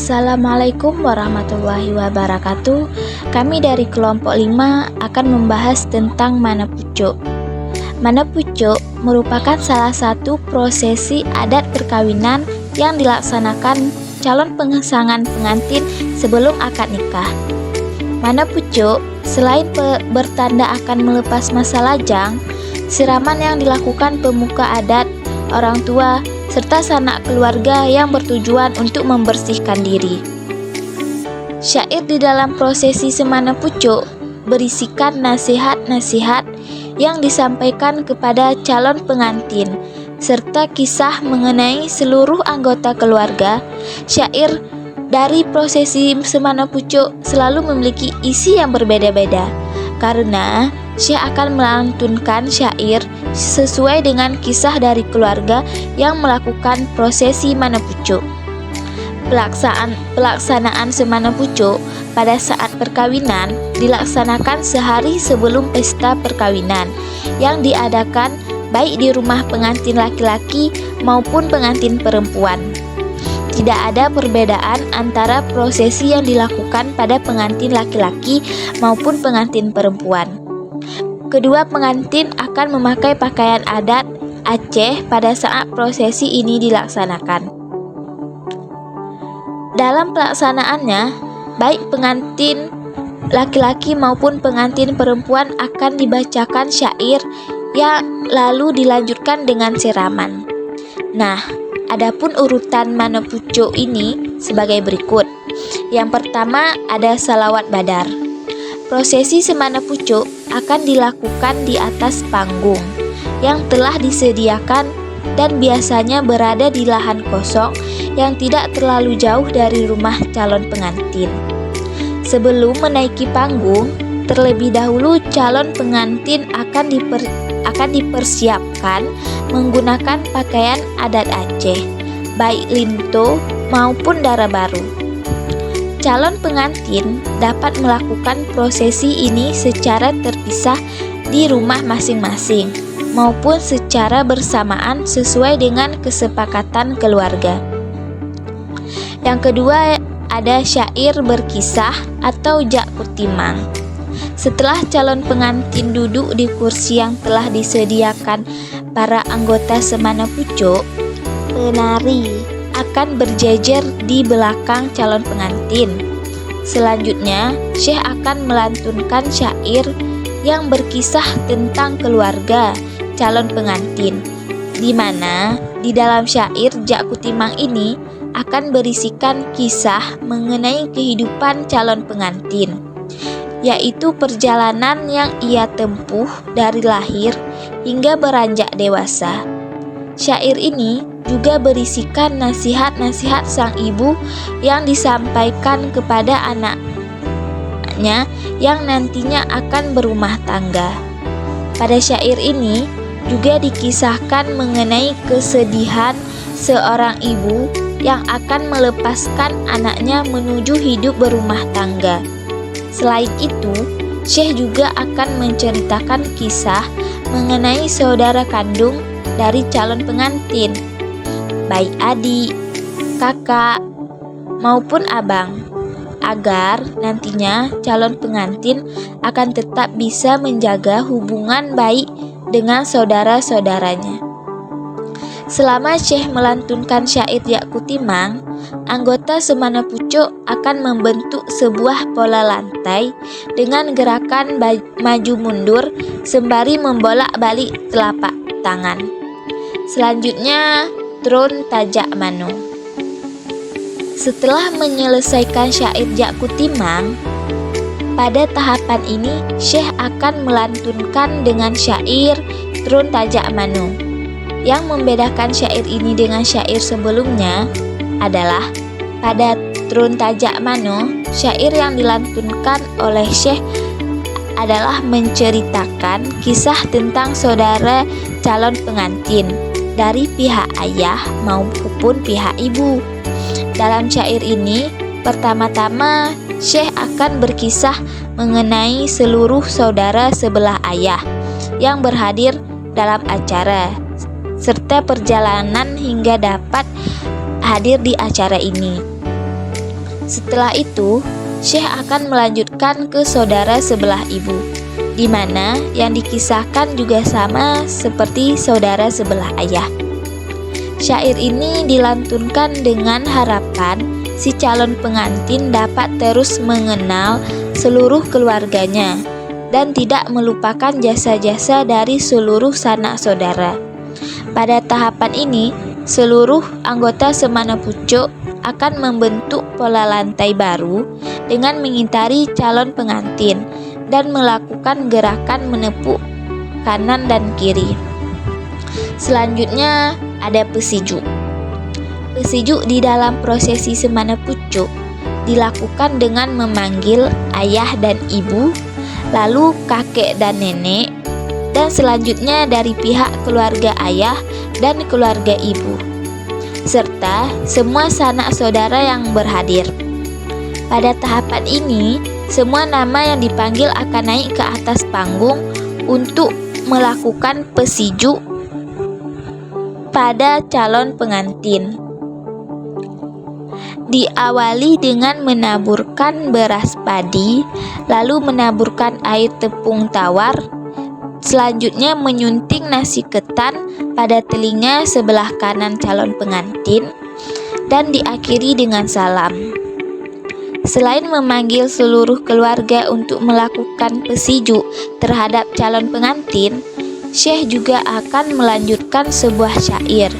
Assalamualaikum warahmatullahi wabarakatuh. Kami dari kelompok 5 akan membahas tentang mana pucuk. Mana pucuk merupakan salah satu prosesi adat perkawinan yang dilaksanakan calon pasangan pengantin sebelum akad nikah. Mana pucuk selain bertanda akan melepas masa lajang, siraman yang dilakukan pemuka adat, orang tua, serta sanak keluarga yang bertujuan untuk membersihkan diri. Syair di dalam prosesi semana pucuk berisikan nasihat-nasihat yang disampaikan kepada calon pengantin, serta kisah mengenai seluruh anggota keluarga. Syair dari prosesi semana pucuk selalu memiliki isi yang berbeda-beda, karena Syekh akan melantunkan syair sesuai dengan kisah dari keluarga yang melakukan prosesi mana pucuk. Pelaksanaan semana pucuk pada saat perkawinan dilaksanakan sehari sebelum pesta perkawinan yang diadakan baik di rumah pengantin laki-laki maupun pengantin perempuan. Tidak ada perbedaan antara prosesi yang dilakukan pada pengantin laki-laki maupun pengantin perempuan. Kedua pengantin akan memakai pakaian adat Aceh pada saat prosesi ini dilaksanakan. Dalam pelaksanaannya, baik pengantin laki-laki maupun pengantin perempuan akan dibacakan syair yang lalu dilanjutkan dengan siraman. Nah, adapun urutan mana pucuk ini sebagai berikut. Yang pertama ada salawat badar. Prosesi semana pucuk akan dilakukan di atas panggung yang telah disediakan dan biasanya berada di lahan kosong yang tidak terlalu jauh dari rumah calon pengantin. Sebelum menaiki panggung, terlebih dahulu calon pengantin akan dipersiapkan menggunakan pakaian adat Aceh, baik linto maupun dara baru. Calon pengantin dapat melakukan prosesi ini secara terpisah di rumah masing-masing maupun secara bersamaan sesuai dengan kesepakatan keluarga. Yang kedua ada syair berkisah atau jak kutimang. Setelah calon pengantin duduk di kursi yang telah disediakan para anggota semana pucuk, penari akan berjejer di belakang calon pengantin. Selanjutnya, Syekh akan melantunkan syair yang berkisah tentang keluarga calon pengantin, di mana di dalam syair jak kutimang ini akan berisikan kisah mengenai kehidupan calon pengantin, yaitu perjalanan yang ia tempuh dari lahir hingga beranjak dewasa. Syair ini juga berisikan nasihat-nasihat sang ibu yang disampaikan kepada anaknya yang nantinya akan berumah tangga. Pada syair ini juga dikisahkan mengenai kesedihan seorang ibu yang akan melepaskan anaknya menuju hidup berumah tangga. Selain itu, Syekh juga akan menceritakan kisah mengenai saudara kandung dari calon pengantin, baik adik, kakak, maupun abang, agar nantinya calon pengantin akan tetap bisa menjaga hubungan baik dengan saudara-saudaranya. Selama Syekh melantunkan syair jak kutimang, anggota semana pucuk akan membentuk sebuah pola lantai dengan gerakan maju mundur sembari membolak-balik telapak tangan. Selanjutnya, Trun Tajak Mano. Setelah menyelesaikan syair jak kutimang, pada tahapan ini Syekh akan melantunkan dengan syair Trun Tajak Mano. Yang membedakan syair ini dengan syair sebelumnya adalah pada Trun Tajak Mano, syair yang dilantunkan oleh Syekh adalah menceritakan kisah tentang saudara calon pengantin dari pihak ayah maupun pihak ibu. Dalam syair ini, pertama-tama Syekh akan berkisah mengenai seluruh saudara sebelah ayah yang berhadir dalam acara, serta perjalanan hingga dapat hadir di acara ini. Setelah itu, Syekh akan melanjutkan ke saudara sebelah ibu, di mana yang dikisahkan juga sama seperti saudara sebelah ayah. Syair ini dilantunkan dengan harapan si calon pengantin dapat terus mengenal seluruh keluarganya dan tidak melupakan jasa-jasa dari seluruh sanak saudara. Pada tahapan ini, seluruh anggota semana pucuk akan membentuk pola lantai baru dengan mengitari calon pengantin dan melakukan gerakan menepuk kanan dan kiri. Selanjutnya ada pesiju. Pesiju di dalam prosesi semana pucuk dilakukan dengan memanggil ayah dan ibu, lalu kakek dan nenek, dan selanjutnya dari pihak keluarga ayah dan keluarga ibu, serta semua sanak saudara yang berhadir. Pada tahapan ini, semua nama yang dipanggil akan naik ke atas panggung untuk melakukan pesiju pada calon pengantin. Diawali dengan menaburkan beras padi, lalu menaburkan air tepung tawar, selanjutnya menyunting nasi ketan pada telinga sebelah kanan calon pengantin, dan diakhiri dengan salam. Selain memanggil seluruh keluarga untuk melakukan pesiju terhadap calon pengantin, Syekh juga akan melanjutkan sebuah syair.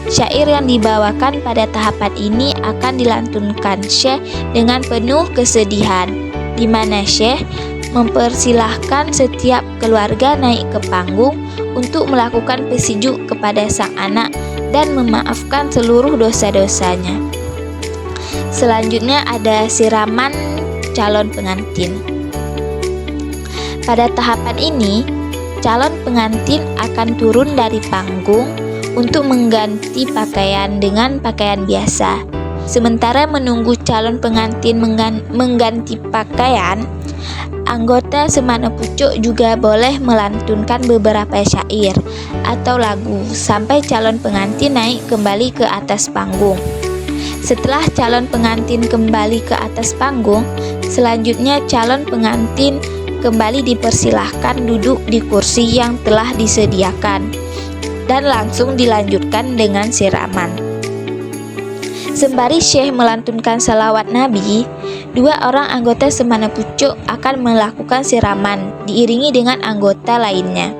Syair yang dibawakan pada tahapan ini akan dilantunkan Syekh dengan penuh kesedihan, di mana Syekh mempersilahkan setiap keluarga naik ke panggung untuk melakukan pesiju kepada sang anak dan memaafkan seluruh dosa-dosanya. Selanjutnya ada siraman calon pengantin. Pada tahapan ini, calon pengantin akan turun dari panggung untuk mengganti pakaian dengan pakaian biasa. Sementara menunggu calon pengantin mengganti pakaian, anggota semana pucuk juga boleh melantunkan beberapa syair atau lagu sampai calon pengantin naik kembali ke atas panggung. Setelah calon pengantin kembali ke atas panggung, selanjutnya calon pengantin kembali dipersilahkan duduk di kursi yang telah disediakan dan langsung dilanjutkan dengan siraman. Sembari Syekh melantunkan salawat Nabi, dua orang anggota semana pucuk akan melakukan siraman diiringi dengan anggota lainnya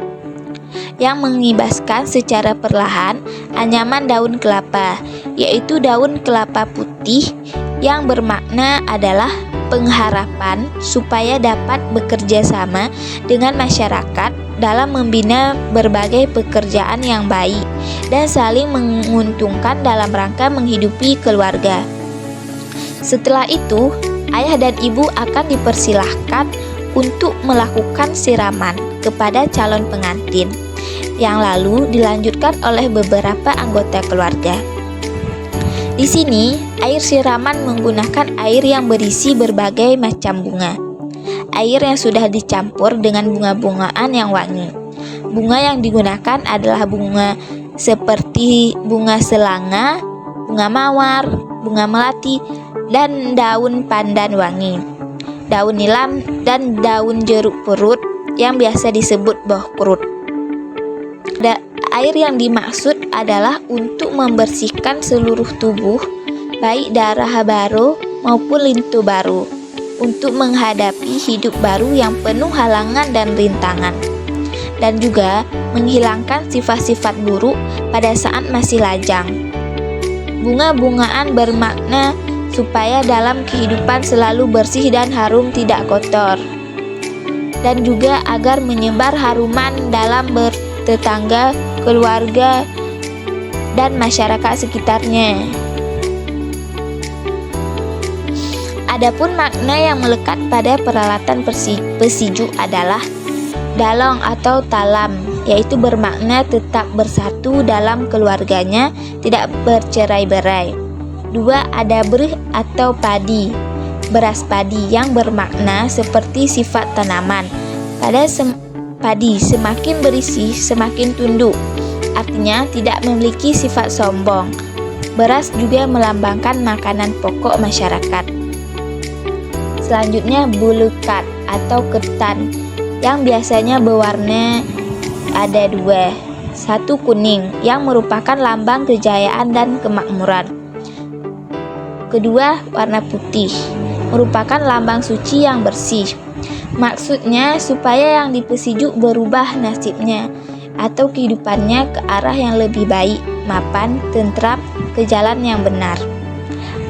yang mengibaskan secara perlahan anyaman daun kelapa, yaitu daun kelapa putih yang bermakna adalah pengharapan supaya dapat bekerja sama dengan masyarakat dalam membina berbagai pekerjaan yang baik dan saling menguntungkan dalam rangka menghidupi keluarga. Setelah itu, ayah dan ibu akan dipersilahkan untuk melakukan siraman kepada calon pengantin, yang lalu dilanjutkan oleh beberapa anggota keluarga. Di sini, air siraman menggunakan air yang berisi berbagai macam bunga. Air yang sudah dicampur dengan bunga-bungaan yang wangi. Bunga yang digunakan adalah bunga seperti bunga selanga, bunga mawar, bunga melati, dan daun pandan wangi, daun nilam, dan daun jeruk perut yang biasa disebut boh perut. Air yang dimaksud adalah untuk membersihkan seluruh tubuh, baik darah baru maupun lintu baru, untuk menghadapi hidup baru yang penuh halangan dan rintangan, dan juga menghilangkan sifat-sifat buruk pada saat masih lajang. Bunga-bungaan bermakna supaya dalam kehidupan selalu bersih dan harum, tidak kotor, dan juga agar menyebar haruman dalam bertetangga, keluarga, dan masyarakat sekitarnya. Adapun makna yang melekat pada peralatan pesiju adalah dalong atau talam, yaitu bermakna tetap bersatu dalam keluarganya, tidak bercerai-berai. Dua, ada berih atau padi, beras padi yang bermakna seperti sifat tanaman. Pada padi semakin berisi semakin tunduk, artinya tidak memiliki sifat sombong. Beras juga melambangkan makanan pokok masyarakat. Selanjutnya bulukat atau ketan yang biasanya berwarna ada dua. Satu kuning yang merupakan lambang kejayaan dan kemakmuran. Kedua warna putih merupakan lambang suci yang bersih. Maksudnya supaya yang dipersijuk berubah nasibnya atau kehidupannya ke arah yang lebih baik, mapan, tentram, ke jalan yang benar.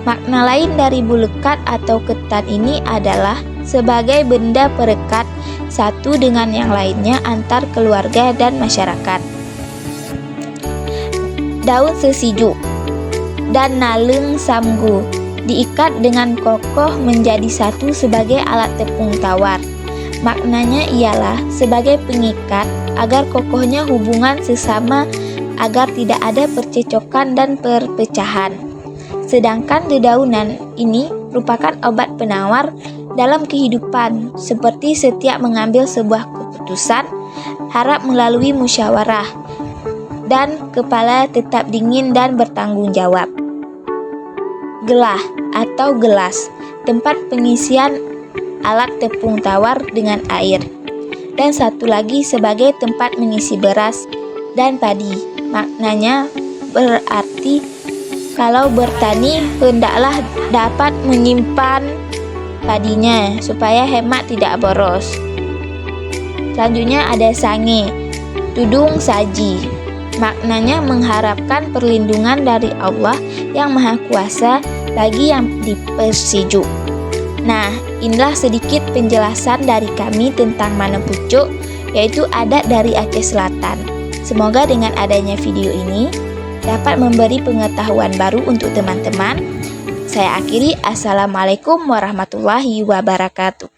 Makna lain dari bulukat atau ketan ini adalah sebagai benda perekat satu dengan yang lainnya antar keluarga dan masyarakat. Daun sesijuk dan naleng samgu diikat dengan kokoh menjadi satu sebagai alat tepung tawar. Maknanya ialah sebagai pengikat agar kokohnya hubungan sesama agar tidak ada percecokan dan perpecahan. Sedangkan dedaunan ini merupakan obat penawar dalam kehidupan, seperti setiap mengambil sebuah keputusan harap melalui musyawarah dan kepala tetap dingin dan bertanggung jawab. Gelah atau gelas, tempat pengisian alat tepung tawar dengan air. Dan satu lagi sebagai tempat mengisi beras dan padi. Maknanya berarti kalau bertani hendaklah dapat menyimpan padinya supaya hemat tidak boros. Selanjutnya ada sange, tudung saji. Maknanya mengharapkan perlindungan dari Allah yang Maha Kuasa bagi yang dipersijuk. Nah, inilah sedikit penjelasan dari kami tentang Mana Pucuk, yaitu adat dari Aceh Selatan. Semoga dengan adanya video ini dapat memberi pengetahuan baru untuk teman-teman. Saya akhiri, Assalamualaikum warahmatullahi wabarakatuh.